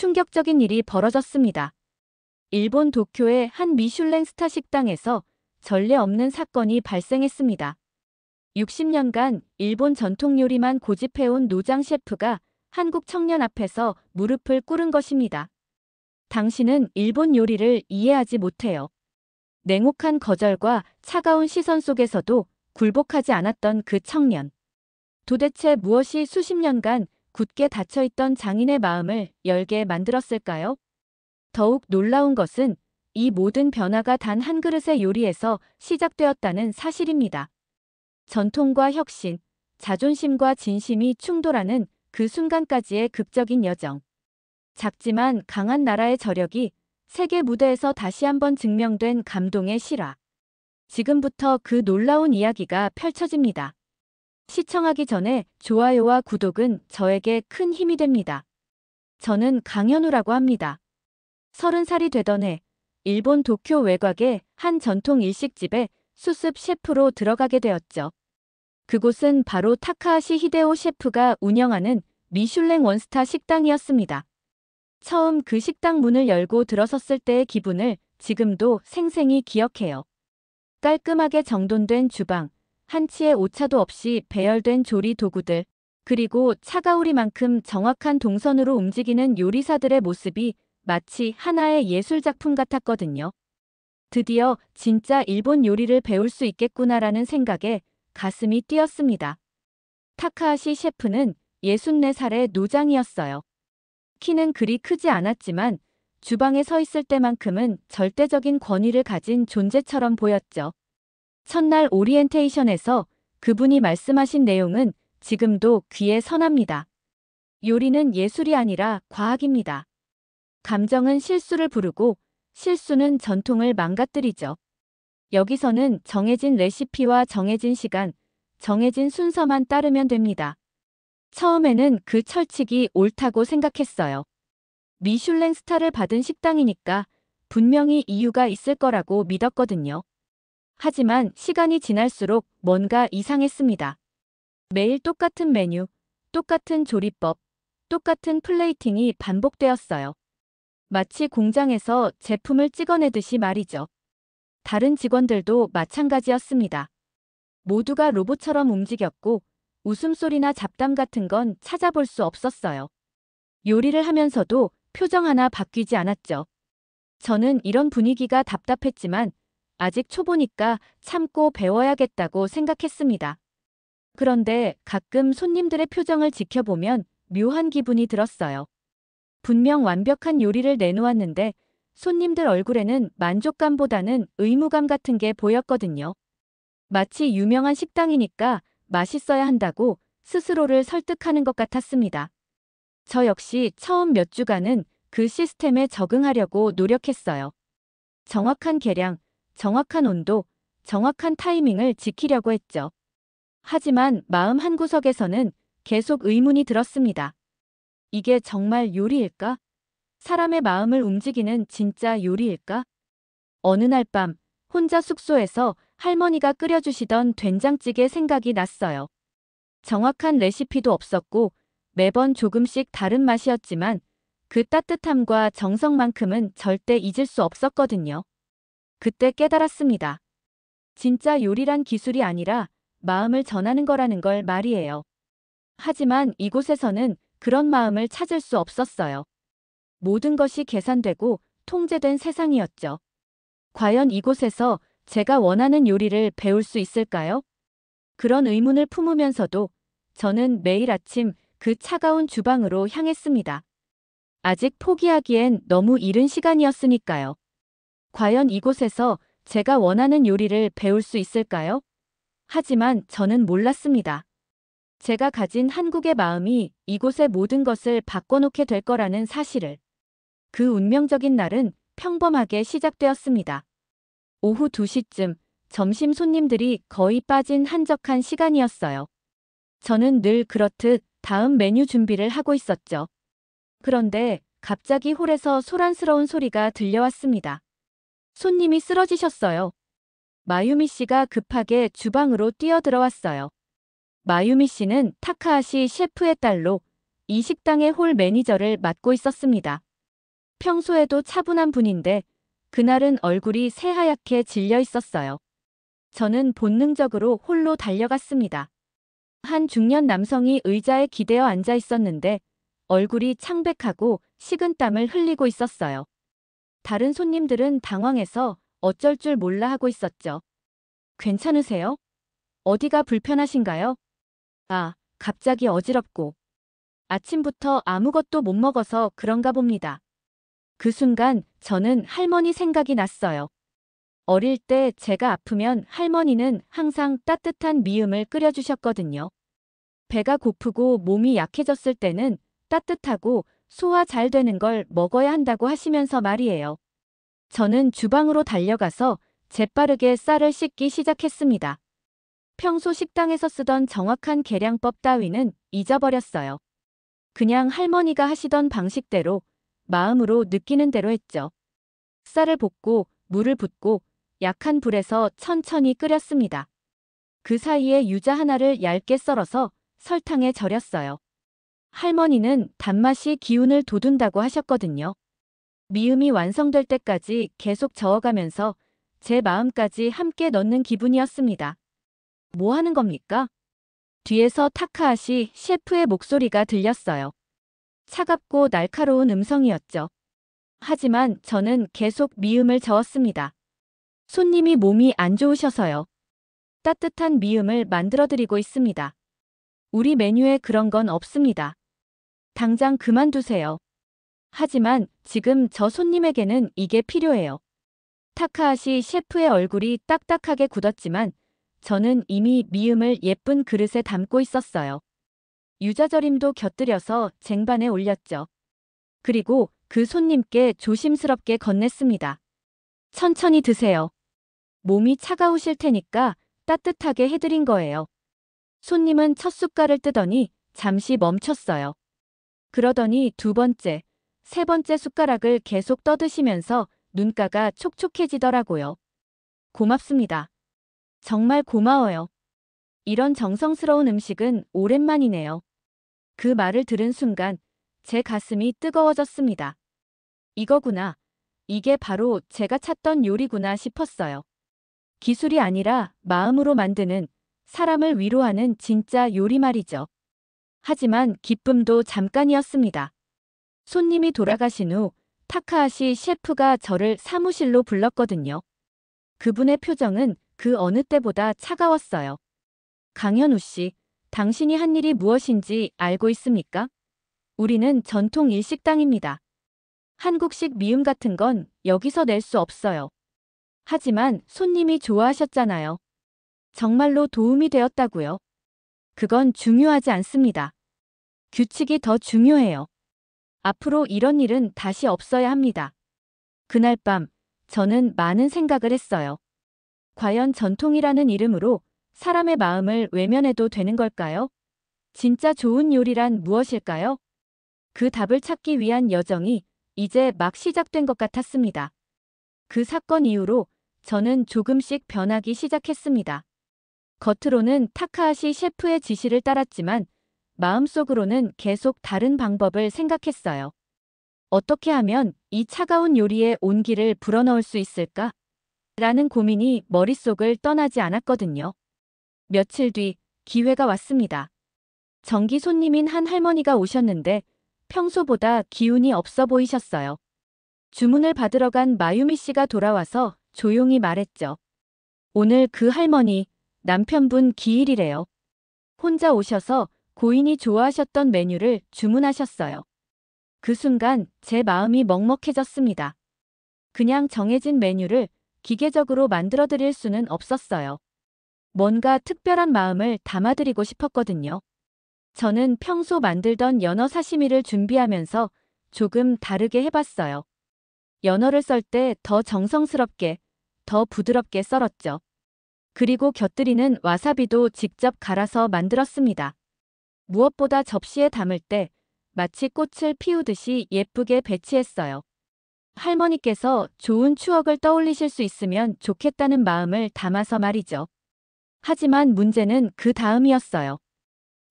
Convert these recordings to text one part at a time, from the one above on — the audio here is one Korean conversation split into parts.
충격적인 일이 벌어졌습니다. 일본 도쿄의 한 미슐랭 스타 식당에서 전례 없는 사건이 발생했습니다. 60년간 일본 전통 요리만 고집해온 노장 셰프가 한국 청년 앞에서 무릎을 꿇은 것입니다. 당신은 일본 요리를 이해하지 못해요. 냉혹한 거절과 차가운 시선 속에서도 굴복하지 않았던 그 청년. 도대체 무엇이 수십 년간 굳게 닫혀있던 장인의 마음을 열게 만들었을까요? 더욱 놀라운 것은 이 모든 변화가 단 한 그릇의 요리에서 시작되었다는 사실입니다. 전통과 혁신, 자존심과 진심이 충돌하는 그 순간까지의 극적인 여정. 작지만 강한 나라의 저력이 세계 무대에서 다시 한번 증명된 감동의 실화. 지금부터 그 놀라운 이야기가 펼쳐집니다. 시청하기 전에 좋아요와 구독은 저에게 큰 힘이 됩니다. 저는 강현우라고 합니다. 30살이 되던 해, 일본 도쿄 외곽의 한 전통 일식집에 수습 셰프로 들어가게 되었죠. 그곳은 바로 타카하시 히데오 셰프가 운영하는 미슐랭 원스타 식당이었습니다. 처음 그 식당 문을 열고 들어섰을 때의 기분을 지금도 생생히 기억해요. 깔끔하게 정돈된 주방, 한치의 오차도 없이 배열된 조리 도구들, 그리고 차가우리만큼 정확한 동선으로 움직이는 요리사들의 모습이 마치 하나의 예술작품 같았거든요. 드디어 진짜 일본 요리를 배울 수 있겠구나라는 생각에 가슴이 뛰었습니다. 타카하시 셰프는 64살의 노장이었어요. 키는 그리 크지 않았지만 주방에 서 있을 때만큼은 절대적인 권위를 가진 존재처럼 보였죠. 첫날 오리엔테이션에서 그분이 말씀하신 내용은 지금도 귀에 선합니다. 요리는 예술이 아니라 과학입니다. 감정은 실수를 부르고 실수는 전통을 망가뜨리죠. 여기서는 정해진 레시피와 정해진 시간, 정해진 순서만 따르면 됩니다. 처음에는 그 철칙이 옳다고 생각했어요. 미슐랭 스타를 받은 식당이니까 분명히 이유가 있을 거라고 믿었거든요. 하지만 시간이 지날수록 뭔가 이상했습니다. 매일 똑같은 메뉴, 똑같은 조리법, 똑같은 플레이팅이 반복되었어요. 마치 공장에서 제품을 찍어내듯이 말이죠. 다른 직원들도 마찬가지였습니다. 모두가 로봇처럼 움직였고 웃음소리나 잡담 같은 건 찾아볼 수 없었어요. 요리를 하면서도 표정 하나 바뀌지 않았죠. 저는 이런 분위기가 답답했지만 아직 초보니까 참고 배워야겠다고 생각했습니다. 그런데 가끔 손님들의 표정을 지켜보면 묘한 기분이 들었어요. 분명 완벽한 요리를 내놓았는데 손님들 얼굴에는 만족감보다는 의무감 같은 게 보였거든요. 마치 유명한 식당이니까 맛있어야 한다고 스스로를 설득하는 것 같았습니다. 저 역시 처음 몇 주간은 그 시스템에 적응하려고 노력했어요. 정확한 계량, 정확한 온도, 정확한 타이밍을 지키려고 했죠. 하지만 마음 한구석에서는 계속 의문이 들었습니다. 이게 정말 요리일까? 사람의 마음을 움직이는 진짜 요리일까? 어느 날 밤 혼자 숙소에서 할머니가 끓여주시던 된장찌개 생각이 났어요. 정확한 레시피도 없었고 매번 조금씩 다른 맛이었지만 그 따뜻함과 정성만큼은 절대 잊을 수 없었거든요. 그때 깨달았습니다. 진짜 요리란 기술이 아니라 마음을 전하는 거라는 걸 말이에요. 하지만 이곳에서는 그런 마음을 찾을 수 없었어요. 모든 것이 계산되고 통제된 세상이었죠. 과연 이곳에서 제가 원하는 요리를 배울 수 있을까요? 그런 의문을 품으면서도 저는 매일 아침 그 차가운 주방으로 향했습니다. 아직 포기하기엔 너무 이른 시간이었으니까요. 과연 이곳에서 제가 원하는 요리를 배울 수 있을까요? 하지만 저는 몰랐습니다. 제가 가진 한국의 마음이 이곳의 모든 것을 바꿔놓게 될 거라는 사실을. 그 운명적인 날은 평범하게 시작되었습니다. 오후 2시쯤 점심 손님들이 거의 빠진 한적한 시간이었어요. 저는 늘 그렇듯 다음 메뉴 준비를 하고 있었죠. 그런데 갑자기 홀에서 소란스러운 소리가 들려왔습니다. 손님이 쓰러지셨어요. 마유미 씨가 급하게 주방으로 뛰어들어왔어요. 마유미 씨는 타카하시 셰프의 딸로 이 식당의 홀 매니저를 맡고 있었습니다. 평소에도 차분한 분인데 그날은 얼굴이 새하얗게 질려 있었어요. 저는 본능적으로 홀로 달려갔습니다. 한 중년 남성이 의자에 기대어 앉아 있었는데 얼굴이 창백하고 식은땀을 흘리고 있었어요. 다른 손님들은 당황해서 어쩔 줄 몰라 하고 있었죠. 괜찮으세요? 어디가 불편하신가요? 아, 갑자기 어지럽고. 아침부터 아무것도 못 먹어서 그런가 봅니다. 그 순간 저는 할머니 생각이 났어요. 어릴 때 제가 아프면 할머니는 항상 따뜻한 미음을 끓여주셨거든요. 배가 고프고 몸이 약해졌을 때는 따뜻하고 소화 잘 되는 걸 먹어야 한다고 하시면서 말이에요. 저는 주방으로 달려가서 재빠르게 쌀을 씻기 시작했습니다. 평소 식당에서 쓰던 정확한 계량법 따위는 잊어버렸어요. 그냥 할머니가 하시던 방식대로 마음으로 느끼는 대로 했죠. 쌀을 볶고 물을 붓고 약한 불에서 천천히 끓였습니다. 그 사이에 유자 하나를 얇게 썰어서 설탕에 절였어요. 할머니는 단맛이 기운을 돋운다고 하셨거든요. 미음이 완성될 때까지 계속 저어가면서 제 마음까지 함께 넣는 기분이었습니다. 뭐 하는 겁니까? 뒤에서 타카하시 셰프의 목소리가 들렸어요. 차갑고 날카로운 음성이었죠. 하지만 저는 계속 미음을 저었습니다. 손님이 몸이 안 좋으셔서요. 따뜻한 미음을 만들어드리고 있습니다. 우리 메뉴에 그런 건 없습니다. 당장 그만두세요. 하지만 지금 저 손님에게는 이게 필요해요. 타카하시 셰프의 얼굴이 딱딱하게 굳었지만 저는 이미 미음을 예쁜 그릇에 담고 있었어요. 유자절임도 곁들여서 쟁반에 올렸죠. 그리고 그 손님께 조심스럽게 건넸습니다. 천천히 드세요. 몸이 차가우실 테니까 따뜻하게 해드린 거예요. 손님은 첫 숟갈을 뜨더니 잠시 멈췄어요. 그러더니 두 번째, 세 번째 숟가락을 계속 떠드시면서 눈가가 촉촉해지더라고요. 고맙습니다. 정말 고마워요. 이런 정성스러운 음식은 오랜만이네요. 그 말을 들은 순간 제 가슴이 뜨거워졌습니다. 이거구나. 이게 바로 제가 찾던 요리구나 싶었어요. 기술이 아니라 마음으로 만드는, 사람을 위로하는 진짜 요리 말이죠. 하지만 기쁨도 잠깐이었습니다. 손님이 돌아가신 후 타카하시 셰프가 저를 사무실로 불렀거든요. 그분의 표정은 그 어느 때보다 차가웠어요. 강현우 씨, 당신이 한 일이 무엇인지 알고 있습니까? 우리는 전통 일식당입니다. 한국식 미음 같은 건 여기서 낼 수 없어요. 하지만 손님이 좋아하셨잖아요. 정말로 도움이 되었다고요. 그건 중요하지 않습니다. 규칙이 더 중요해요. 앞으로 이런 일은 다시 없어야 합니다. 그날 밤 저는 많은 생각을 했어요. 과연 전통이라는 이름으로 사람의 마음을 외면해도 되는 걸까요? 진짜 좋은 요리란 무엇일까요? 그 답을 찾기 위한 여정이 이제 막 시작된 것 같았습니다. 그 사건 이후로 저는 조금씩 변하기 시작했습니다. 겉으로는 타카하시 셰프의 지시를 따랐지만 마음속으로는 계속 다른 방법을 생각했어요. 어떻게 하면 이 차가운 요리에 온기를 불어넣을 수 있을까? 라는 고민이 머릿속을 떠나지 않았거든요. 며칠 뒤 기회가 왔습니다. 정기 손님인 한 할머니가 오셨는데 평소보다 기운이 없어 보이셨어요. 주문을 받으러 간 마유미 씨가 돌아와서 조용히 말했죠. 오늘 그 할머니, 남편분 기일이래요. 혼자 오셔서 고인이 좋아하셨던 메뉴를 주문하셨어요. 그 순간 제 마음이 먹먹해졌습니다. 그냥 정해진 메뉴를 기계적으로 만들어드릴 수는 없었어요. 뭔가 특별한 마음을 담아드리고 싶었거든요. 저는 평소 만들던 연어 사시미를 준비하면서 조금 다르게 해봤어요. 연어를 썰 때 더 정성스럽게, 더 부드럽게 썰었죠. 그리고 곁들이는 와사비도 직접 갈아서 만들었습니다. 무엇보다 접시에 담을 때 마치 꽃을 피우듯이 예쁘게 배치했어요. 할머니께서 좋은 추억을 떠올리실 수 있으면 좋겠다는 마음을 담아서 말이죠. 하지만 문제는 그 다음이었어요.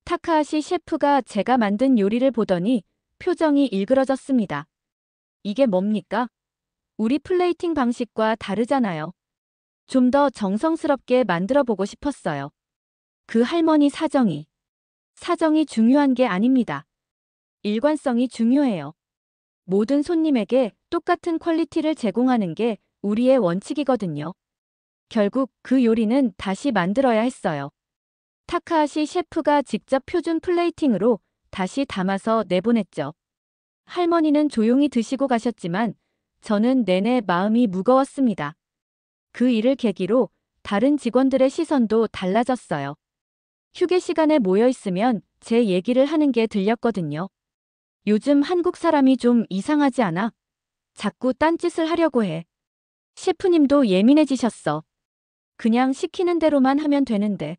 타카하시 셰프가 제가 만든 요리를 보더니 표정이 일그러졌습니다. 이게 뭡니까? 우리 플레이팅 방식과 다르잖아요. 좀 더 정성스럽게 만들어 보고 싶었어요. 그 할머니 사정이 중요한 게 아닙니다. 일관성이 중요해요. 모든 손님에게 똑같은 퀄리티를 제공하는 게 우리의 원칙이거든요. 결국 그 요리는 다시 만들어야 했어요. 타카하시 셰프가 직접 표준 플레이팅으로 다시 담아서 내보냈죠. 할머니는 조용히 드시고 가셨지만 저는 내내 마음이 무거웠습니다. 그 일을 계기로 다른 직원들의 시선도 달라졌어요. 휴게 시간에 모여 있으면 제 얘기를 하는 게 들렸거든요. 요즘 한국 사람이 좀 이상하지 않아? 자꾸 딴짓을 하려고 해. 셰프님도 예민해지셨어. 그냥 시키는 대로만 하면 되는데.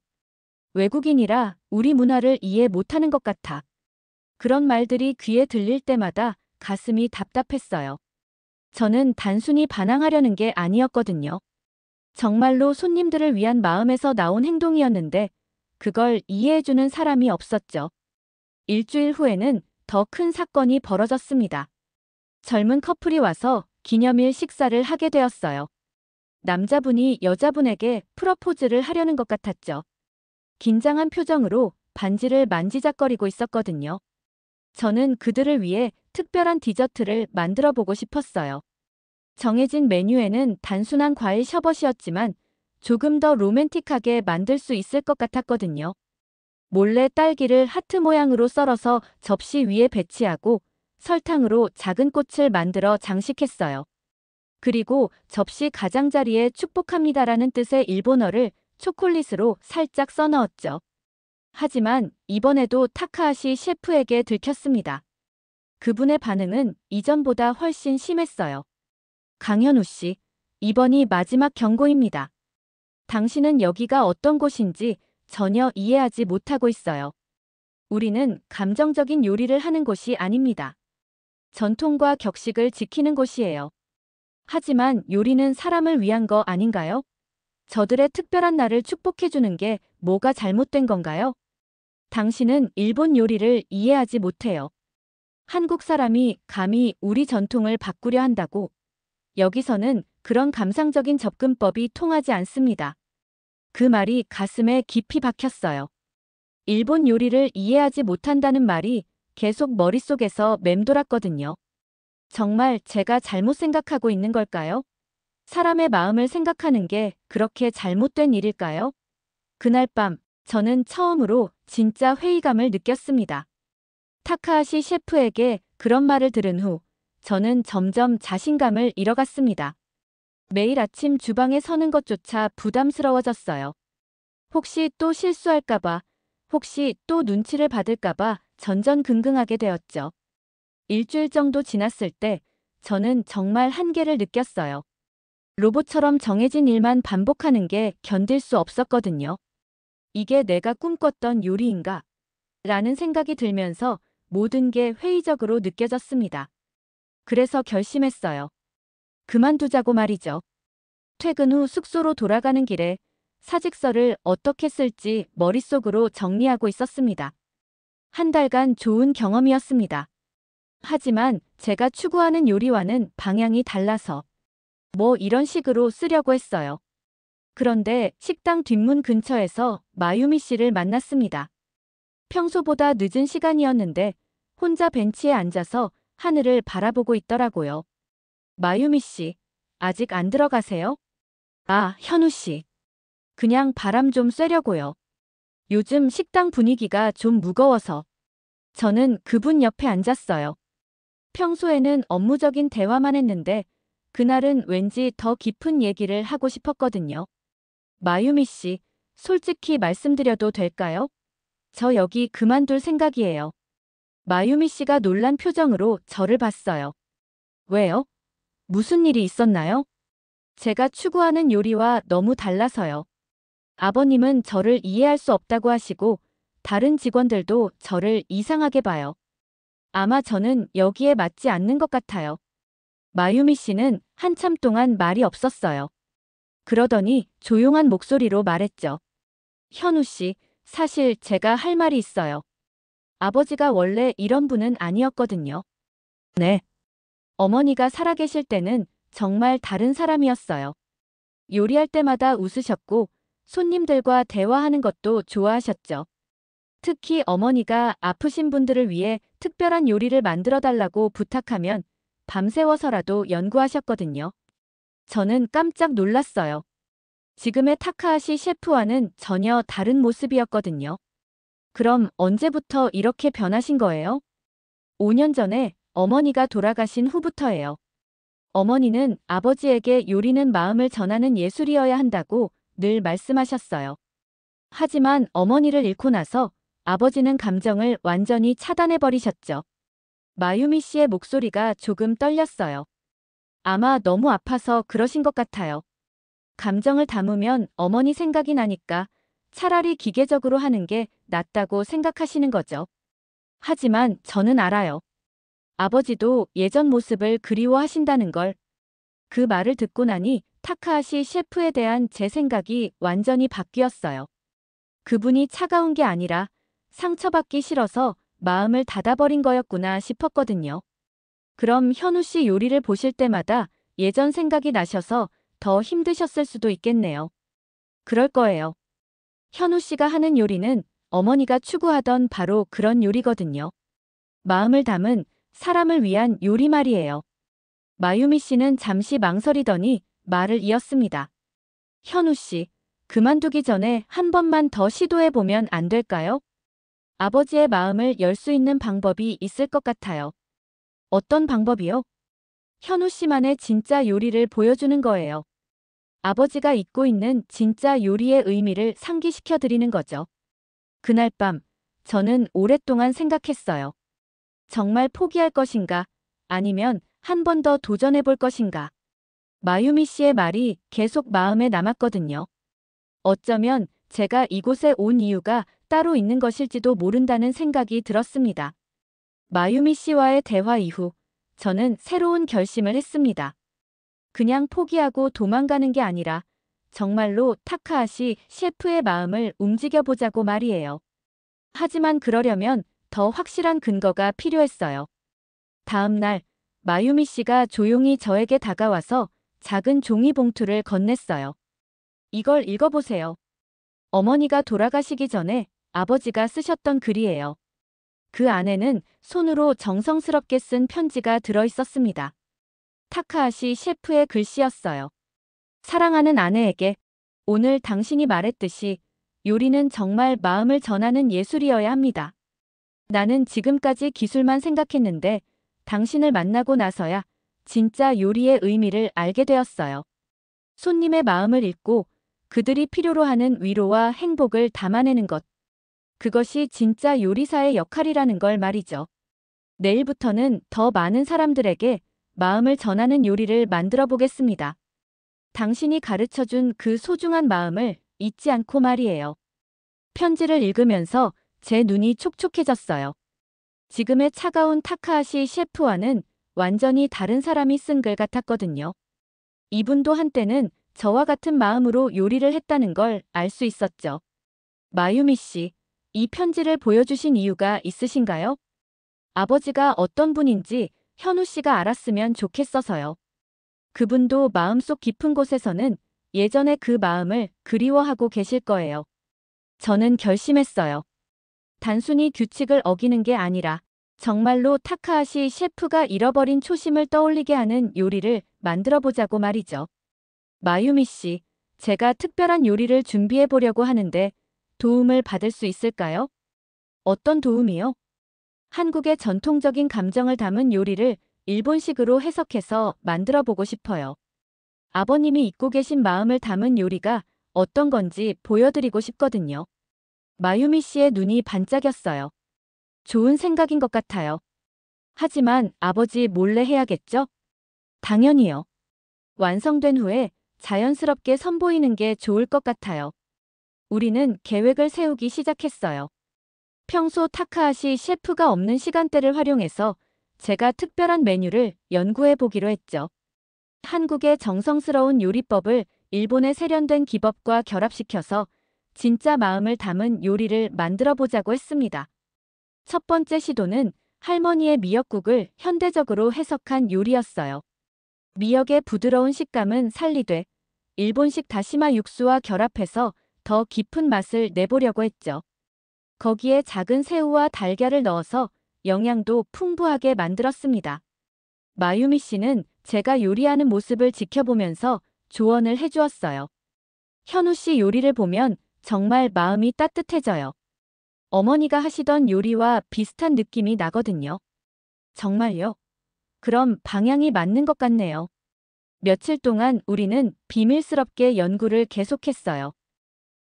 외국인이라 우리 문화를 이해 못하는 것 같아. 그런 말들이 귀에 들릴 때마다 가슴이 답답했어요. 저는 단순히 반항하려는 게 아니었거든요. 정말로 손님들을 위한 마음에서 나온 행동이었는데 그걸 이해해주는 사람이 없었죠. 일주일 후에는 더 큰 사건이 벌어졌습니다. 젊은 커플이 와서 기념일 식사를 하게 되었어요. 남자분이 여자분에게 프러포즈를 하려는 것 같았죠. 긴장한 표정으로 반지를 만지작거리고 있었거든요. 저는 그들을 위해 특별한 디저트를 만들어 보고 싶었어요. 정해진 메뉴에는 단순한 과일 셔벗이었지만 조금 더 로맨틱하게 만들 수 있을 것 같았거든요. 몰래 딸기를 하트 모양으로 썰어서 접시 위에 배치하고 설탕으로 작은 꽃을 만들어 장식했어요. 그리고 접시 가장자리에 축복합니다라는 뜻의 일본어를 초콜릿으로 살짝 써넣었죠. 하지만 이번에도 타카하시 셰프에게 들켰습니다. 그분의 반응은 이전보다 훨씬 심했어요. 강현우 씨, 이번이 마지막 경고입니다. 당신은 여기가 어떤 곳인지 전혀 이해하지 못하고 있어요. 우리는 감정적인 요리를 하는 곳이 아닙니다. 전통과 격식을 지키는 곳이에요. 하지만 요리는 사람을 위한 거 아닌가요? 저들의 특별한 날을 축복해주는 게 뭐가 잘못된 건가요? 당신은 일본 요리를 이해하지 못해요. 한국 사람이 감히 우리 전통을 바꾸려 한다고. 여기서는 그런 감상적인 접근법이 통하지 않습니다. 그 말이 가슴에 깊이 박혔어요. 일본 요리를 이해하지 못한다는 말이 계속 머릿속에서 맴돌았거든요. 정말 제가 잘못 생각하고 있는 걸까요? 사람의 마음을 생각하는 게 그렇게 잘못된 일일까요? 그날 밤, 저는 처음으로 진짜 회의감을 느꼈습니다. 타카하시 셰프에게 그런 말을 들은 후, 저는 점점 자신감을 잃어갔습니다. 매일 아침 주방에 서는 것조차 부담스러워졌어요. 혹시 또 실수할까봐, 혹시 또 눈치를 받을까봐 전전긍긍하게 되었죠. 일주일 정도 지났을 때 저는 정말 한계를 느꼈어요. 로봇처럼 정해진 일만 반복하는 게 견딜 수 없었거든요. 이게 내가 꿈꿨던 요리인가? 라는 생각이 들면서 모든 게 회의적으로 느껴졌습니다. 그래서 결심했어요. 그만두자고 말이죠. 퇴근 후 숙소로 돌아가는 길에 사직서를 어떻게 쓸지 머릿속으로 정리하고 있었습니다. 한 달간 좋은 경험이었습니다. 하지만 제가 추구하는 요리와는 방향이 달라서 뭐 이런 식으로 쓰려고 했어요. 그런데 식당 뒷문 근처에서 마유미 씨를 만났습니다. 평소보다 늦은 시간이었는데 혼자 벤치에 앉아서 하늘을 바라보고 있더라고요. 마유미 씨, 아직 안 들어가세요? 아, 현우 씨. 그냥 바람 좀 쐬려고요. 요즘 식당 분위기가 좀 무거워서. 저는 그분 옆에 앉았어요. 평소에는 업무적인 대화만 했는데 그날은 왠지 더 깊은 얘기를 하고 싶었거든요. 마유미 씨, 솔직히 말씀드려도 될까요? 저 여기 그만둘 생각이에요. 마유미 씨가 놀란 표정으로 저를 봤어요. 왜요? 무슨 일이 있었나요? 제가 추구하는 요리와 너무 달라서요. 아버님은 저를 이해할 수 없다고 하시고 다른 직원들도 저를 이상하게 봐요. 아마 저는 여기에 맞지 않는 것 같아요. 마유미 씨는 한참 동안 말이 없었어요. 그러더니 조용한 목소리로 말했죠. 현우 씨, 사실 제가 할 말이 있어요. 아버지가 원래 이런 분은 아니었거든요. 네. 어머니가 살아계실 때는 정말 다른 사람이었어요. 요리할 때마다 웃으셨고 손님들과 대화하는 것도 좋아하셨죠. 특히 어머니가 아프신 분들을 위해 특별한 요리를 만들어 달라고 부탁하면 밤새워서라도 연구하셨거든요. 저는 깜짝 놀랐어요. 지금의 타카하시 셰프와는 전혀 다른 모습이었거든요. 그럼 언제부터 이렇게 변하신 거예요? 5년 전에 어머니가 돌아가신 후부터예요. 어머니는 아버지에게 요리는 마음을 전하는 예술이어야 한다고 늘 말씀하셨어요. 하지만 어머니를 잃고 나서 아버지는 감정을 완전히 차단해버리셨죠. 마유미 씨의 목소리가 조금 떨렸어요. 아마 너무 아파서 그러신 것 같아요. 감정을 담으면 어머니 생각이 나니까 차라리 기계적으로 하는 게 낫다고 생각하시는 거죠. 하지만 저는 알아요. 아버지도 예전 모습을 그리워하신다는 걸. 그 말을 듣고 나니 타카하시 셰프에 대한 제 생각이 완전히 바뀌었어요. 그분이 차가운 게 아니라 상처받기 싫어서 마음을 닫아버린 거였구나 싶었거든요. 그럼 현우 씨 요리를 보실 때마다 예전 생각이 나셔서 더 힘드셨을 수도 있겠네요. 그럴 거예요. 현우 씨가 하는 요리는 어머니가 추구하던 바로 그런 요리거든요. 마음을 담은 사람을 위한 요리 말이에요. 마유미 씨는 잠시 망설이더니 말을 이었습니다. 현우 씨, 그만두기 전에 한 번만 더 시도해보면 안 될까요? 아버지의 마음을 열 수 있는 방법이 있을 것 같아요. 어떤 방법이요? 현우 씨만의 진짜 요리를 보여주는 거예요. 아버지가 잊고 있는 진짜 요리의 의미를 상기시켜 드리는 거죠. 그날 밤, 저는 오랫동안 생각했어요. 정말 포기할 것인가? 아니면 한 번 더 도전해 볼 것인가? 마유미 씨의 말이 계속 마음에 남았거든요. 어쩌면 제가 이곳에 온 이유가 따로 있는 것일지도 모른다는 생각이 들었습니다. 마유미 씨와의 대화 이후 저는 새로운 결심을 했습니다. 그냥 포기하고 도망가는 게 아니라 정말로 타카하시 셰프의 마음을 움직여보자고 말이에요. 하지만 그러려면 더 확실한 근거가 필요했어요. 다음 날 마유미 씨가 조용히 저에게 다가와서 작은 종이 봉투를 건넸어요. 이걸 읽어보세요. 어머니가 돌아가시기 전에 아버지가 쓰셨던 글이에요. 그 안에는 손으로 정성스럽게 쓴 편지가 들어있었습니다. 타카하시 셰프의 글씨였어요. 사랑하는 아내에게 오늘 당신이 말했듯이 요리는 정말 마음을 전하는 예술이어야 합니다. 나는 지금까지 기술만 생각했는데 당신을 만나고 나서야 진짜 요리의 의미를 알게 되었어요. 손님의 마음을 읽고 그들이 필요로 하는 위로와 행복을 담아내는 것. 그것이 진짜 요리사의 역할이라는 걸 말이죠. 내일부터는 더 많은 사람들에게 마음을 전하는 요리를 만들어 보겠습니다. 당신이 가르쳐준 그 소중한 마음을 잊지 않고 말이에요. 편지를 읽으면서 제 눈이 촉촉해졌어요. 지금의 차가운 타카하시 셰프와는 완전히 다른 사람이 쓴 글 같았거든요. 이분도 한때는 저와 같은 마음으로 요리를 했다는 걸 알 수 있었죠. 마유미 씨, 이 편지를 보여주신 이유가 있으신가요? 아버지가 어떤 분인지 현우 씨가 알았으면 좋겠어서요. 그분도 마음속 깊은 곳에서는 예전의 그 마음을 그리워하고 계실 거예요. 저는 결심했어요. 단순히 규칙을 어기는 게 아니라 정말로 타카하시 셰프가 잃어버린 초심을 떠올리게 하는 요리를 만들어 보자고 말이죠. 마유미 씨, 제가 특별한 요리를 준비해 보려고 하는데 도움을 받을 수 있을까요? 어떤 도움이요? 한국의 전통적인 감정을 담은 요리를 일본식으로 해석해서 만들어 보고 싶어요. 아버님이 잊고 계신 마음을 담은 요리가 어떤 건지 보여드리고 싶거든요. 마유미 씨의 눈이 반짝였어요. 좋은 생각인 것 같아요. 하지만 아버지 몰래 해야겠죠? 당연히요. 완성된 후에 자연스럽게 선보이는 게 좋을 것 같아요. 우리는 계획을 세우기 시작했어요. 평소 타카하시 셰프가 없는 시간대를 활용해서 제가 특별한 메뉴를 연구해 보기로 했죠. 한국의 정성스러운 요리법을 일본의 세련된 기법과 결합시켜서 진짜 마음을 담은 요리를 만들어 보자고 했습니다. 첫 번째 시도는 할머니의 미역국을 현대적으로 해석한 요리였어요. 미역의 부드러운 식감은 살리되 일본식 다시마 육수와 결합해서 더 깊은 맛을 내보려고 했죠. 거기에 작은 새우와 달걀을 넣어서 영양도 풍부하게 만들었습니다. 마유미 씨는 제가 요리하는 모습을 지켜보면서 조언을 해주었어요. 현우 씨 요리를 보면 정말 마음이 따뜻해져요. 어머니가 하시던 요리와 비슷한 느낌이 나거든요. 정말요? 그럼 방향이 맞는 것 같네요. 며칠 동안 우리는 비밀스럽게 연구를 계속했어요.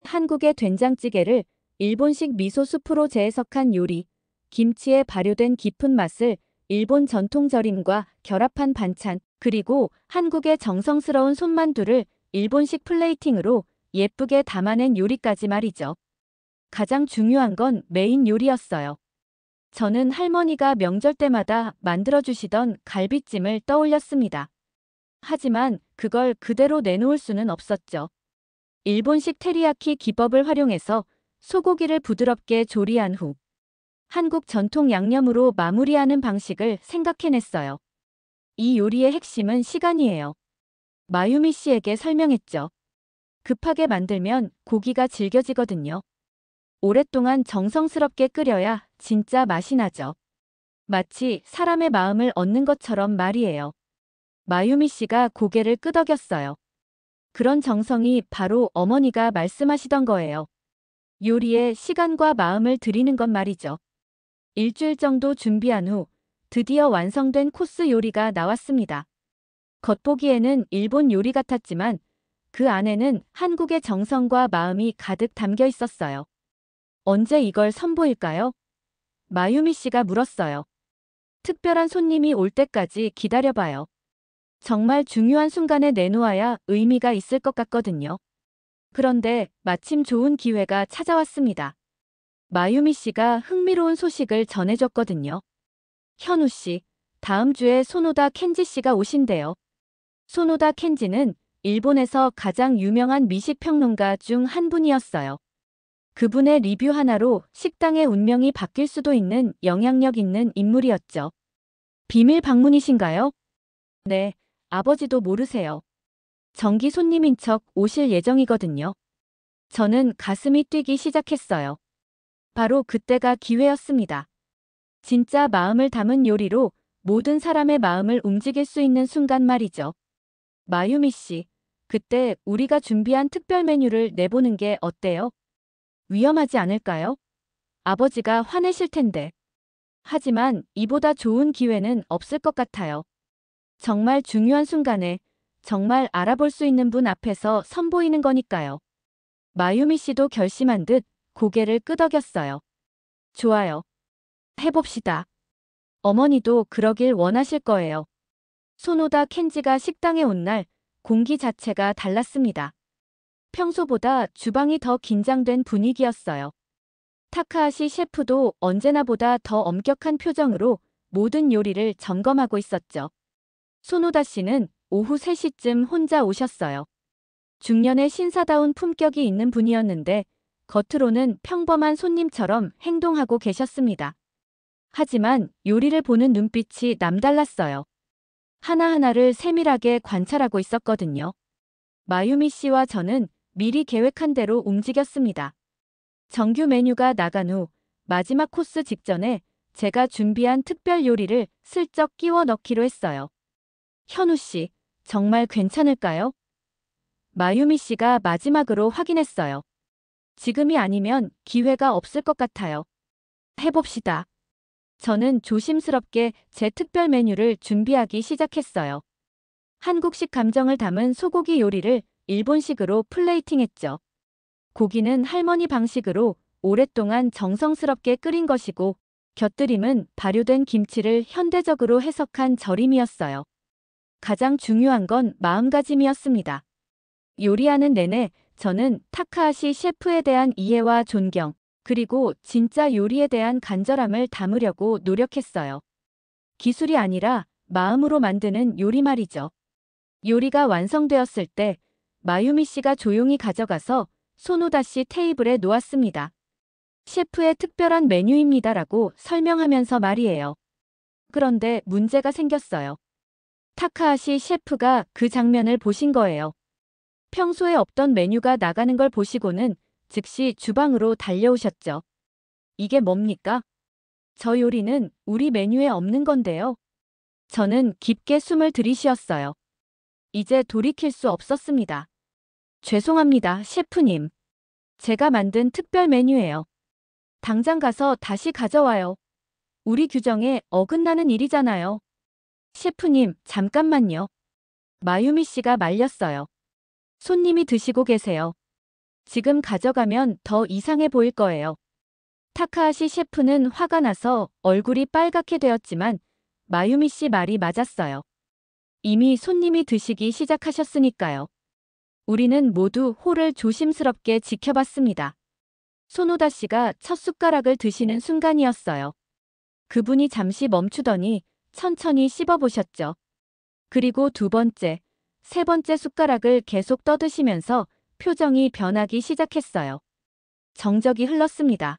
한국의 된장찌개를 일본식 미소스프로 재해석한 요리, 김치에 발효된 깊은 맛을 일본 전통 절임과 결합한 반찬, 그리고 한국의 정성스러운 손만두를 일본식 플레이팅으로 예쁘게 담아낸 요리까지 말이죠. 가장 중요한 건 메인 요리였어요. 저는 할머니가 명절 때마다 만들어주시던 갈비찜을 떠올렸습니다. 하지만 그걸 그대로 내놓을 수는 없었죠. 일본식 테리야키 기법을 활용해서 소고기를 부드럽게 조리한 후 한국 전통 양념으로 마무리하는 방식을 생각해냈어요. 이 요리의 핵심은 시간이에요. 마유미 씨에게 설명했죠. 급하게 만들면 고기가 질겨지거든요. 오랫동안 정성스럽게 끓여야 진짜 맛이 나죠. 마치 사람의 마음을 얻는 것처럼 말이에요. 마유미 씨가 고개를 끄덕였어요. 그런 정성이 바로 어머니가 말씀하시던 거예요. 요리에 시간과 마음을 들이는 것 말이죠. 일주일 정도 준비한 후 드디어 완성된 코스 요리가 나왔습니다. 겉보기에는 일본 요리 같았지만 그 안에는 한국의 정성과 마음이 가득 담겨 있었어요. 언제 이걸 선보일까요? 마유미 씨가 물었어요. 특별한 손님이 올 때까지 기다려봐요. 정말 중요한 순간에 내놓아야 의미가 있을 것 같거든요. 그런데 마침 좋은 기회가 찾아왔습니다. 마유미 씨가 흥미로운 소식을 전해줬거든요. 현우 씨, 다음 주에 소노다 켄지 씨가 오신대요. 소노다 켄지는 일본에서 가장 유명한 미식 평론가 중 한 분이었어요. 그분의 리뷰 하나로 식당의 운명이 바뀔 수도 있는 영향력 있는 인물이었죠. 비밀 방문이신가요? 네, 아버지도 모르세요. 정기 손님인 척 오실 예정이거든요. 저는 가슴이 뛰기 시작했어요. 바로 그때가 기회였습니다. 진짜 마음을 담은 요리로 모든 사람의 마음을 움직일 수 있는 순간 말이죠. 마유미 씨, 그때 우리가 준비한 특별 메뉴를 내보는 게 어때요? 위험하지 않을까요? 아버지가 화내실 텐데. 하지만 이보다 좋은 기회는 없을 것 같아요. 정말 중요한 순간에 정말 알아볼 수 있는 분 앞에서 선보이는 거니까요. 마유미 씨도 결심한 듯 고개를 끄덕였어요. 좋아요. 해봅시다. 어머니도 그러길 원하실 거예요. 소노다 켄지가 식당에 온 날 공기 자체가 달랐습니다. 평소보다 주방이 더 긴장된 분위기였어요. 타카하시 셰프도 언제나보다 더 엄격한 표정으로 모든 요리를 점검하고 있었죠. 소노다 씨는 오후 3시쯤 혼자 오셨어요. 중년의 신사다운 품격이 있는 분이었는데 겉으로는 평범한 손님처럼 행동하고 계셨습니다. 하지만 요리를 보는 눈빛이 남달랐어요. 하나하나를 세밀하게 관찰하고 있었거든요. 마유미 씨와 저는 미리 계획한 대로 움직였습니다. 정규 메뉴가 나간 후 마지막 코스 직전에 제가 준비한 특별 요리를 슬쩍 끼워 넣기로 했어요. 현우 씨, 정말 괜찮을까요? 마유미 씨가 마지막으로 확인했어요. 지금이 아니면 기회가 없을 것 같아요. 해봅시다. 저는 조심스럽게 제 특별 메뉴를 준비하기 시작했어요. 한국식 감정을 담은 소고기 요리를 일본식으로 플레이팅했죠. 고기는 할머니 방식으로 오랫동안 정성스럽게 끓인 것이고 곁들임은 발효된 김치를 현대적으로 해석한 절임이었어요. 가장 중요한 건 마음가짐이었습니다. 요리하는 내내 저는 타카하시 셰프에 대한 이해와 존경, 그리고 진짜 요리에 대한 간절함을 담으려고 노력했어요. 기술이 아니라 마음으로 만드는 요리 말이죠. 요리가 완성되었을 때 마유미 씨가 조용히 가져가서 소노다 씨 테이블에 놓았습니다. 셰프의 특별한 메뉴입니다라고 설명하면서 말이에요. 그런데 문제가 생겼어요. 타카하시 셰프가 그 장면을 보신 거예요. 평소에 없던 메뉴가 나가는 걸 보시고는 즉시 주방으로 달려오셨죠. 이게 뭡니까? 저 요리는 우리 메뉴에 없는 건데요. 저는 깊게 숨을 들이쉬었어요. 이제 돌이킬 수 없었습니다. 죄송합니다, 셰프님. 제가 만든 특별 메뉴예요. 당장 가서 다시 가져와요. 우리 규정에 어긋나는 일이잖아요. 셰프님, 잠깐만요. 마유미 씨가 말렸어요. 손님이 드시고 계세요. 지금 가져가면 더 이상해 보일 거예요. 타카하시 셰프는 화가 나서 얼굴이 빨갛게 되었지만 마유미 씨 말이 맞았어요. 이미 손님이 드시기 시작하셨으니까요. 우리는 모두 홀을 조심스럽게 지켜봤습니다. 소노다 씨가 첫 숟가락을 드시는 순간이었어요. 그분이 잠시 멈추더니 천천히 씹어보셨죠. 그리고 두 번째, 세 번째 숟가락을 계속 떠드시면서 표정이 변하기 시작했어요. 정적이 흘렀습니다.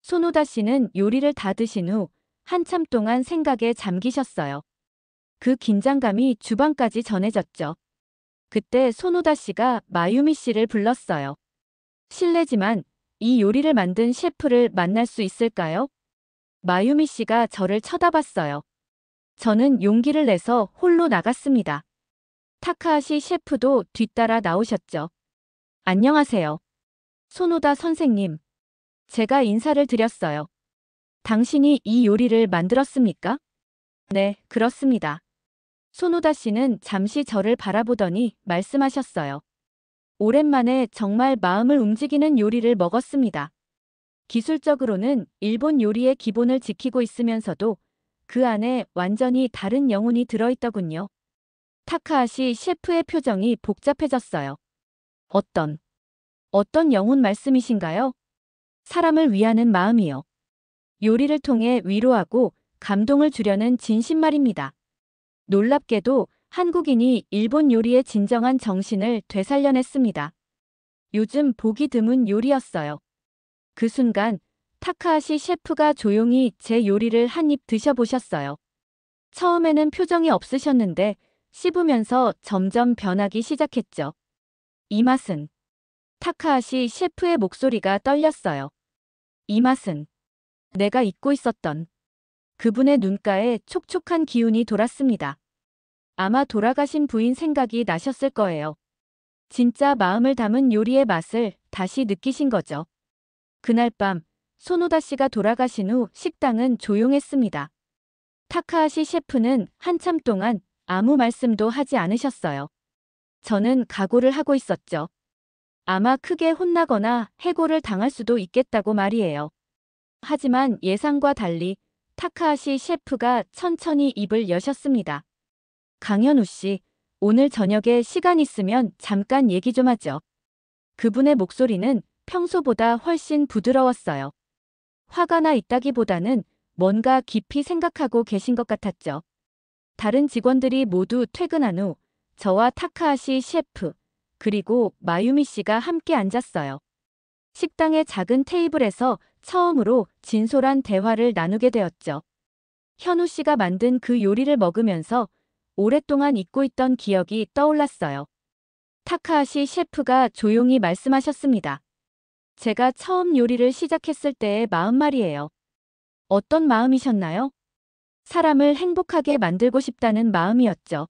소노다 씨는 요리를 다 드신 후 한참 동안 생각에 잠기셨어요. 그 긴장감이 주방까지 전해졌죠. 그때 소노다 씨가 마유미 씨를 불렀어요. 실례지만 이 요리를 만든 셰프를 만날 수 있을까요? 마유미 씨가 저를 쳐다봤어요. 저는 용기를 내서 홀로 나갔습니다. 타카하시 셰프도 뒤따라 나오셨죠. 안녕하세요. 소노다 선생님. 제가 인사를 드렸어요. 당신이 이 요리를 만들었습니까? 네, 그렇습니다. 소노다 씨는 잠시 저를 바라보더니 말씀하셨어요. 오랜만에 정말 마음을 움직이는 요리를 먹었습니다. 기술적으로는 일본 요리의 기본을 지키고 있으면서도 그 안에 완전히 다른 영혼이 들어있더군요. 타카하시 셰프의 표정이 복잡해졌어요. 어떤 영혼 말씀이신가요? 사람을 위하는 마음이요. 요리를 통해 위로하고 감동을 주려는 진심 말입니다. 놀랍게도 한국인이 일본 요리의 진정한 정신을 되살려냈습니다. 요즘 보기 드문 요리였어요. 그 순간 타카하시 셰프가 조용히 제 요리를 한 입 드셔보셨어요. 처음에는 표정이 없으셨는데 씹으면서 점점 변하기 시작했죠. 이 맛은. 타카하시 셰프의 목소리가 떨렸어요. 이 맛은. 내가 잊고 있었던. 그분의 눈가에 촉촉한 기운이 돌았습니다. 아마 돌아가신 부인 생각이 나셨을 거예요. 진짜 마음을 담은 요리의 맛을 다시 느끼신 거죠. 그날 밤 소노다 씨가 돌아가신 후 식당은 조용했습니다. 타카하시 셰프는 한참 동안 아무 말씀도 하지 않으셨어요. 저는 각오를 하고 있었죠. 아마 크게 혼나거나 해고를 당할 수도 있겠다고 말이에요. 하지만 예상과 달리 타카하시 셰프가 천천히 입을 여셨습니다. 강현우 씨, 오늘 저녁에 시간 있으면 잠깐 얘기 좀 하죠. 그분의 목소리는 평소보다 훨씬 부드러웠어요. 화가 나 있다기보다는 뭔가 깊이 생각하고 계신 것 같았죠. 다른 직원들이 모두 퇴근한 후 저와 타카하시 셰프, 그리고 마유미 씨가 함께 앉았어요. 식당의 작은 테이블에서 처음으로 진솔한 대화를 나누게 되었죠. 현우 씨가 만든 그 요리를 먹으면서 오랫동안 잊고 있던 기억이 떠올랐어요. 타카하시 셰프가 조용히 말씀하셨습니다. 제가 처음 요리를 시작했을 때의 마음 말이에요. 어떤 마음이셨나요? 사람을 행복하게 만들고 싶다는 마음이었죠.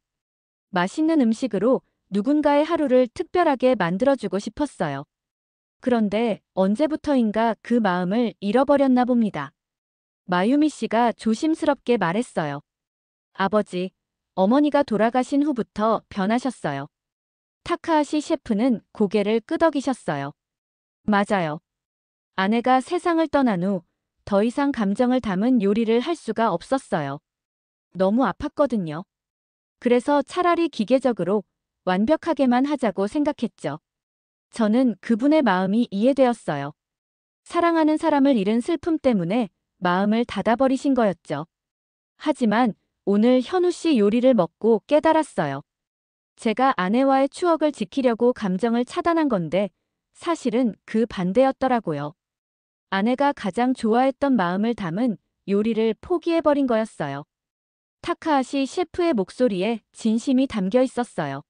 맛있는 음식으로 누군가의 하루를 특별하게 만들어주고 싶었어요. 그런데 언제부터인가 그 마음을 잃어버렸나 봅니다. 마유미 씨가 조심스럽게 말했어요. 아버지, 어머니가 돌아가신 후부터 변하셨어요. 타카하시 셰프는 고개를 끄덕이셨어요. 맞아요. 아내가 세상을 떠난 후 더 이상 감정을 담은 요리를 할 수가 없었어요. 너무 아팠거든요. 그래서 차라리 기계적으로 완벽하게만 하자고 생각했죠. 저는 그분의 마음이 이해되었어요. 사랑하는 사람을 잃은 슬픔 때문에 마음을 닫아버리신 거였죠. 하지만 오늘 현우 씨 요리를 먹고 깨달았어요. 제가 아내와의 추억을 지키려고 감정을 차단한 건데 사실은 그 반대였더라고요. 아내가 가장 좋아했던 마음을 담은 요리를 포기해버린 거였어요. 타카하시 셰프의 목소리에 진심이 담겨 있었어요.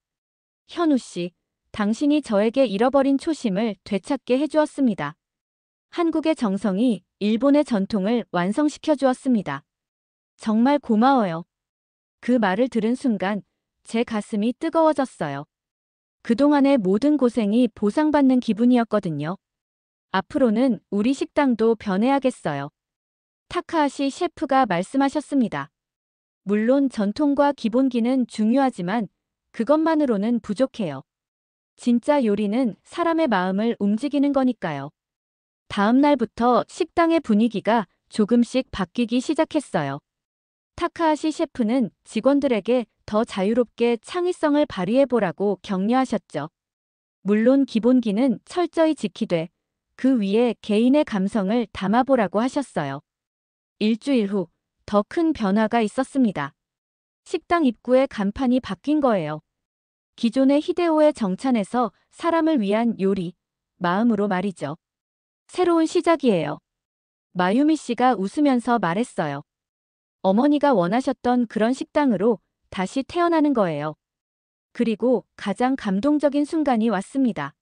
현우 씨, 당신이 저에게 잃어버린 초심을 되찾게 해주었습니다. 한국의 정성이 일본의 전통을 완성시켜 주었습니다. 정말 고마워요. 그 말을 들은 순간 제 가슴이 뜨거워졌어요. 그동안의 모든 고생이 보상받는 기분이었거든요. 앞으로는 우리 식당도 변해야겠어요. 타카하시 셰프가 말씀하셨습니다. 물론 전통과 기본기는 중요하지만 그것만으로는 부족해요. 진짜 요리는 사람의 마음을 움직이는 거니까요. 다음 날부터 식당의 분위기가 조금씩 바뀌기 시작했어요. 타카하시 셰프는 직원들에게 더 자유롭게 창의성을 발휘해보라고 격려하셨죠. 물론 기본기는 철저히 지키되 그 위에 개인의 감성을 담아보라고 하셨어요. 일주일 후 더 큰 변화가 있었습니다. 식당 입구의 간판이 바뀐 거예요. 기존의 히데오의 정찬에서 사람을 위한 요리, 마음으로 말이죠. 새로운 시작이에요. 마유미 씨가 웃으면서 말했어요. 어머니가 원하셨던 그런 식당으로 다시 태어나는 거예요. 그리고 가장 감동적인 순간이 왔습니다.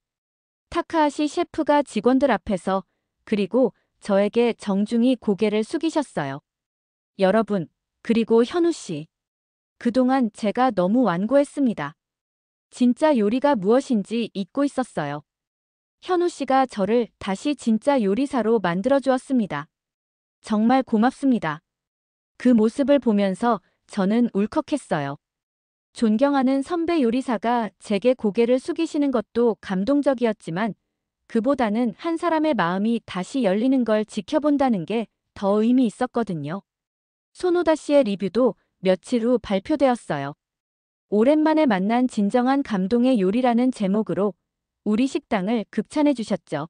타카하시 셰프가 직원들 앞에서 그리고 저에게 정중히 고개를 숙이셨어요. 여러분, 그리고 현우 씨. 그동안 제가 너무 완고했습니다. 진짜 요리가 무엇인지 잊고 있었어요. 현우 씨가 저를 다시 진짜 요리사로 만들어 주었습니다. 정말 고맙습니다. 그 모습을 보면서 저는 울컥했어요. 존경하는 선배 요리사가 제게 고개를 숙이시는 것도 감동적이었지만 그보다는 한 사람의 마음이 다시 열리는 걸 지켜본다는 게 더 의미 있었거든요. 소노다 씨의 리뷰도 며칠 후 발표되었어요. 오랜만에 만난 진정한 감동의 요리라는 제목으로 우리 식당을 극찬해 주셨죠.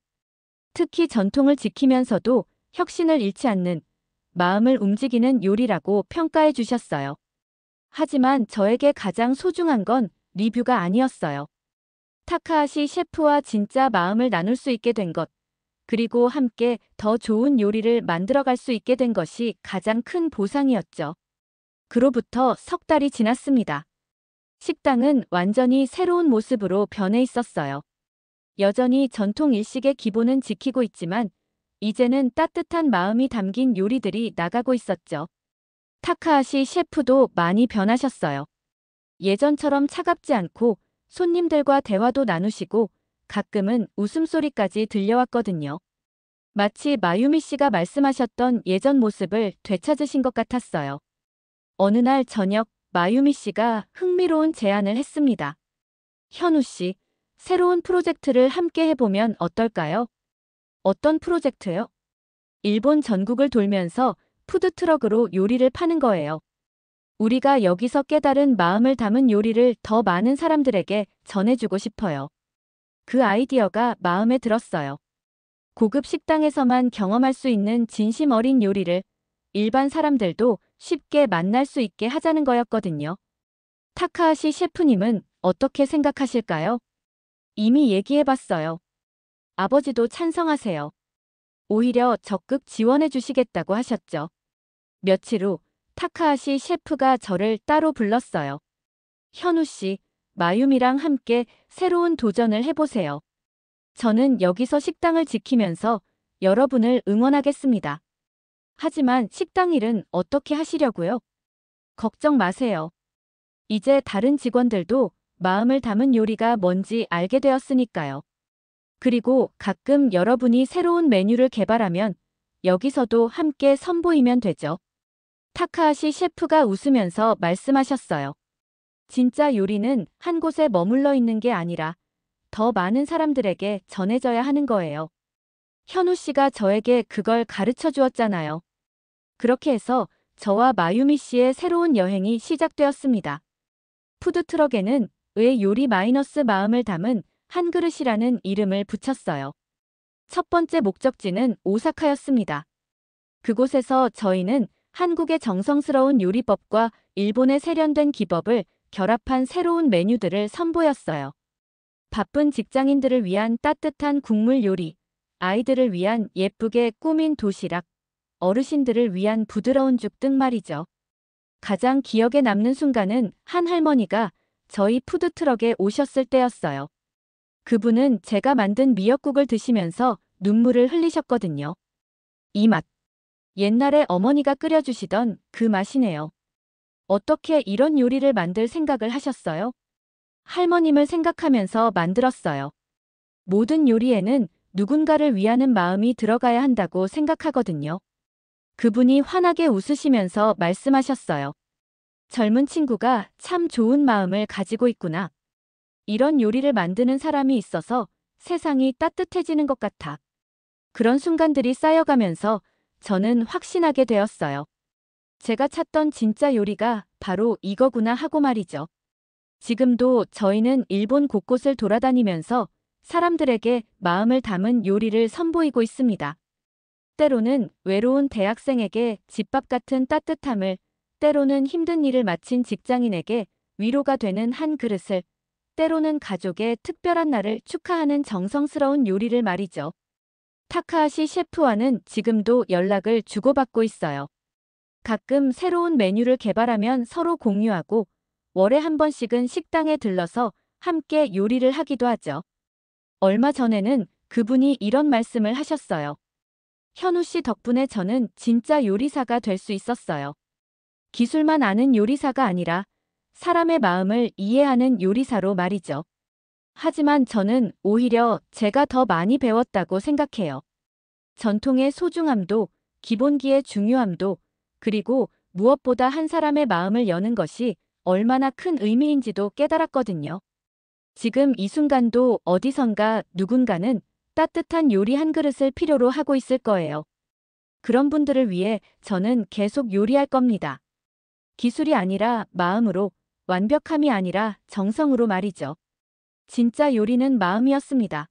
특히 전통을 지키면서도 혁신을 잃지 않는 마음을 움직이는 요리라고 평가해 주셨어요. 하지만 저에게 가장 소중한 건 리뷰가 아니었어요. 타카하시 셰프와 진짜 마음을 나눌 수 있게 된 것, 그리고 함께 더 좋은 요리를 만들어갈 수 있게 된 것이 가장 큰 보상이었죠. 그로부터 석 달이 지났습니다. 식당은 완전히 새로운 모습으로 변해 있었어요. 여전히 전통 일식의 기본은 지키고 있지만 이제는 따뜻한 마음이 담긴 요리들이 나가고 있었죠. 타카하시 셰프도 많이 변하셨어요. 예전처럼 차갑지 않고 손님들과 대화도 나누시고 가끔은 웃음소리까지 들려왔거든요. 마치 마유미 씨가 말씀하셨던 예전 모습을 되찾으신 것 같았어요. 어느 날 저녁 마유미 씨가 흥미로운 제안을 했습니다. 현우 씨, 새로운 프로젝트를 함께 해보면 어떨까요? 어떤 프로젝트요? 일본 전국을 돌면서 푸드트럭으로 요리를 파는 거예요. 우리가 여기서 깨달은 마음을 담은 요리를 더 많은 사람들에게 전해주고 싶어요. 그 아이디어가 마음에 들었어요. 고급 식당에서만 경험할 수 있는 진심 어린 요리를 일반 사람들도 쉽게 만날 수 있게 하자는 거였거든요. 타카하시 셰프님은 어떻게 생각하실까요? 이미 얘기해봤어요. 아버지도 찬성하세요. 오히려 적극 지원해 주시겠다고 하셨죠. 며칠 후 타카하시 셰프가 저를 따로 불렀어요. 현우 씨, 마유미랑 함께 새로운 도전을 해보세요. 저는 여기서 식당을 지키면서 여러분을 응원하겠습니다. 하지만 식당 일은 어떻게 하시려고요? 걱정 마세요. 이제 다른 직원들도 마음을 담은 요리가 뭔지 알게 되었으니까요. 그리고 가끔 여러분이 새로운 메뉴를 개발하면 여기서도 함께 선보이면 되죠. 타카하시 셰프가 웃으면서 말씀하셨어요. 진짜 요리는 한 곳에 머물러 있는 게 아니라 더 많은 사람들에게 전해져야 하는 거예요. 현우 씨가 저에게 그걸 가르쳐 주었잖아요. 그렇게 해서 저와 마유미 씨의 새로운 여행이 시작되었습니다. 푸드트럭에는 왜 요리 마이너스 마음을 담은 한 그릇이라는 이름을 붙였어요. 첫 번째 목적지는 오사카였습니다. 그곳에서 저희는 한국의 정성스러운 요리법과 일본의 세련된 기법을 결합한 새로운 메뉴들을 선보였어요. 바쁜 직장인들을 위한 따뜻한 국물 요리, 아이들을 위한 예쁘게 꾸민 도시락, 어르신들을 위한 부드러운 죽 등 말이죠. 가장 기억에 남는 순간은 한 할머니가 저희 푸드트럭에 오셨을 때였어요. 그분은 제가 만든 미역국을 드시면서 눈물을 흘리셨거든요. 이 맛. 옛날에 어머니가 끓여주시던 그 맛이네요. 어떻게 이런 요리를 만들 생각을 하셨어요? 할머님을 생각하면서 만들었어요. 모든 요리에는 누군가를 위하는 마음이 들어가야 한다고 생각하거든요. 그분이 환하게 웃으시면서 말씀하셨어요. 젊은 친구가 참 좋은 마음을 가지고 있구나. 이런 요리를 만드는 사람이 있어서 세상이 따뜻해지는 것 같아. 그런 순간들이 쌓여가면서 저는 확신하게 되었어요. 제가 찾던 진짜 요리가 바로 이거구나 하고 말이죠. 지금도 저희는 일본 곳곳을 돌아다니면서 사람들에게 마음을 담은 요리를 선보이고 있습니다. 때로는 외로운 대학생에게 집밥 같은 따뜻함을, 때로는 힘든 일을 마친 직장인에게 위로가 되는 한 그릇을, 때로는 가족의 특별한 날을 축하하는 정성스러운 요리를 말이죠. 타카하시 셰프와는 지금도 연락을 주고받고 있어요. 가끔 새로운 메뉴를 개발하면 서로 공유하고 월에 한 번씩은 식당에 들러서 함께 요리를 하기도 하죠. 얼마 전에는 그분이 이런 말씀을 하셨어요. 현우 씨 덕분에 저는 진짜 요리사가 될 수 있었어요. 기술만 아는 요리사가 아니라 사람의 마음을 이해하는 요리사로 말이죠. 하지만 저는 오히려 제가 더 많이 배웠다고 생각해요. 전통의 소중함도, 기본기의 중요함도, 그리고 무엇보다 한 사람의 마음을 여는 것이 얼마나 큰 의미인지도 깨달았거든요. 지금 이 순간도 어디선가 누군가는 따뜻한 요리 한 그릇을 필요로 하고 있을 거예요. 그런 분들을 위해 저는 계속 요리할 겁니다. 기술이 아니라 마음으로, 완벽함이 아니라 정성으로 말이죠. 진짜 요리는 마음이었습니다.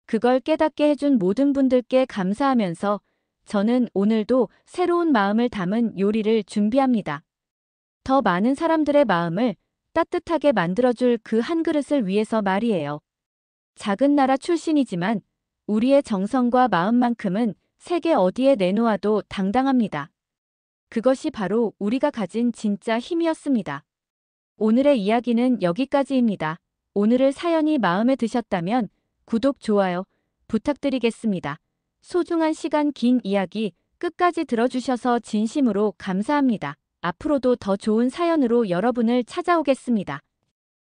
그걸 깨닫게 해준 모든 분들께 감사하면서 저는 오늘도 새로운 마음을 담은 요리를 준비합니다. 더 많은 사람들의 마음을 따뜻하게 만들어줄 그 한 그릇을 위해서 말이에요. 작은 나라 출신이지만 우리의 정성과 마음만큼은 세계 어디에 내놓아도 당당합니다. 그것이 바로 우리가 가진 진짜 힘이었습니다. 오늘의 이야기는 여기까지입니다. 오늘의 사연이 마음에 드셨다면 구독, 좋아요 부탁드리겠습니다. 소중한 시간, 긴 이야기 끝까지 들어주셔서 진심으로 감사합니다. 앞으로도 더 좋은 사연으로 여러분을 찾아오겠습니다.